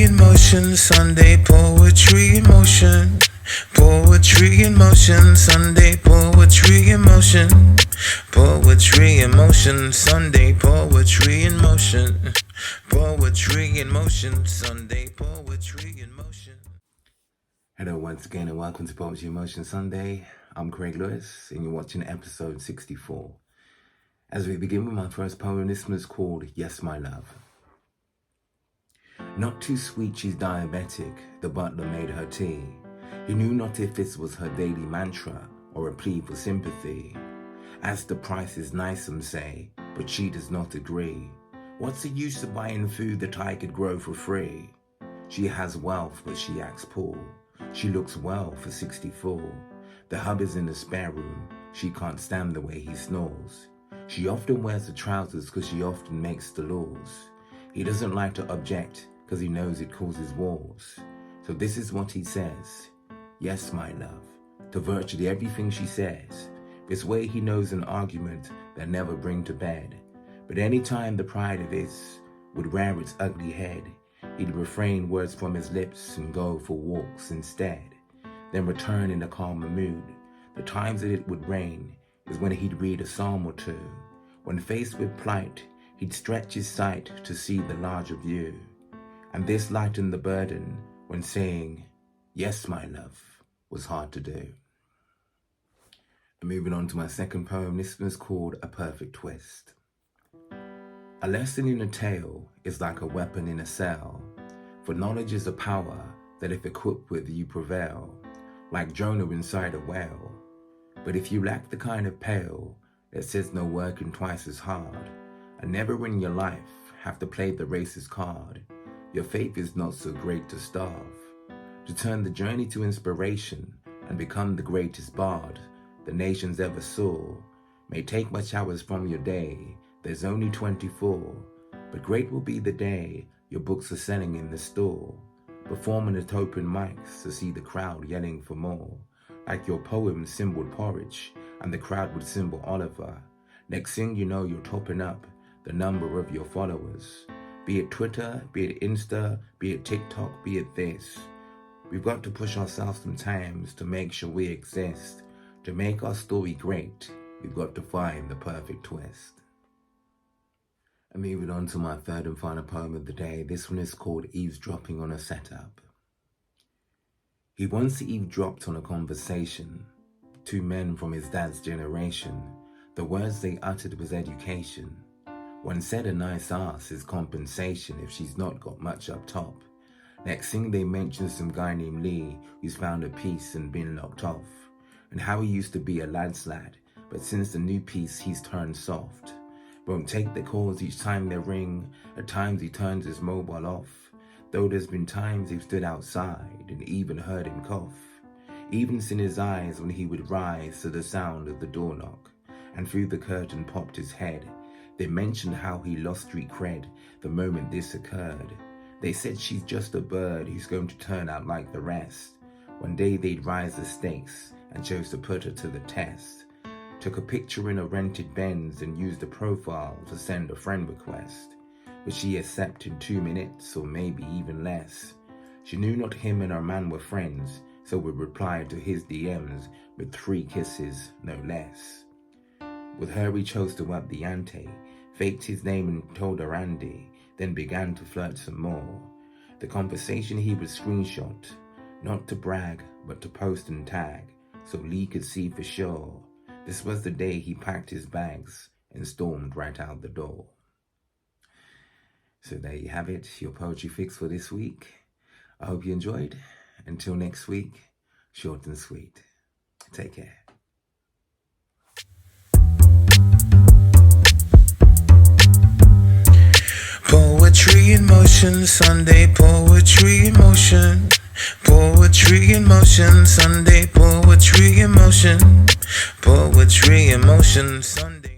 Poetry in motion, Sunday poetry in motion. Poetry in motion, Sunday poetry in motion. Poetry in motion, Sunday poetry in motion. Poetry in motion, Sunday poetry in motion. Hello once again and welcome to Poetry in Motion Sunday. I'm Craig Lewis and you're watching episode 64. As we begin with my first poem, this one is called Yes My Love. Not too sweet, she's diabetic, the butler made her tea. He knew not if this was her daily mantra or a plea for sympathy. As the price is nice, some say, but she does not agree. What's the use of buying food that I could grow for free? She has wealth, but she acts poor. She looks well for 64. The hub is in the spare room. She can't stand the way he snores. She often wears the trousers because she often makes the laws. He doesn't like to object because he knows it causes wars. So this is what he says. Yes, my love, to virtually everything she says. This way he knows an argument that never bring to bed. But any time the pride of this would rear its ugly head, he'd refrain words from his lips and go for walks instead. Then return in a calmer mood. The times that it would rain is when he'd read a psalm or two. When faced with plight, he'd stretch his sight to see the larger view. And this lightened the burden when saying, yes, my love, was hard to do. And moving on to my second poem, this one's called A Perfect Twist. A lesson in a tale is like a weapon in a cell, for knowledge is a power that if equipped with you prevail, like Jonah inside a whale. But if you lack the kind of pail that says no working twice as hard, and never in your life have to play the racist card, your faith is not so great to starve. To turn the journey to inspiration and become the greatest bard the nations ever saw may take much hours from your day. There's only 24, but great will be the day your books are selling in the store, performing at open mics to see the crowd yelling for more. Like your poem symboled porridge and the crowd would symbol Oliver. Next thing you know, you're topping up the number of your followers. Be it Twitter, be it Insta, be it TikTok, be it this. We've got to push ourselves sometimes to make sure we exist. To make our story great, we've got to find the perfect twist. And moving on to my third and final poem of the day, this one is called Eavesdropping on a Setup. He once eavesdropped on a conversation. Two men from his dad's generation. The words they uttered was education. One said a nice ass is compensation if she's not got much up top. Next thing they mentioned some guy named Lee who's found a piece and been locked off. And how he used to be a lad's lad, but since the new piece he's turned soft. Won't take the calls each time they ring, at times he turns his mobile off. Though there's been times he've stood outside and even heard him cough. Even seen his eyes when he would rise to the sound of the door knock. And through the curtain popped his head. They mentioned how he lost street cred the moment this occurred. They said she's just a bird who's going to turn out like the rest. One day they'd rise the stakes and chose to put her to the test. Took a picture in a rented Benz and used a profile to send a friend request, which she accepted in 2 minutes or maybe even less. She knew not him and her man were friends, so would reply to his DMs with 3 kisses, no less. With her he chose to up the ante, faked his name and told her Andy, then began to flirt some more. The conversation he would screenshot, not to brag, but to post and tag, so Lee could see for sure. This was the day he packed his bags and stormed right out the door. So there you have it, your poetry fix for this week. I hope you enjoyed. Until next week, short and sweet. Take care. Poetry in motion, Sunday poetry in motion. Poetry in motion, Sunday poetry in motion. Poetry in motion, Sunday.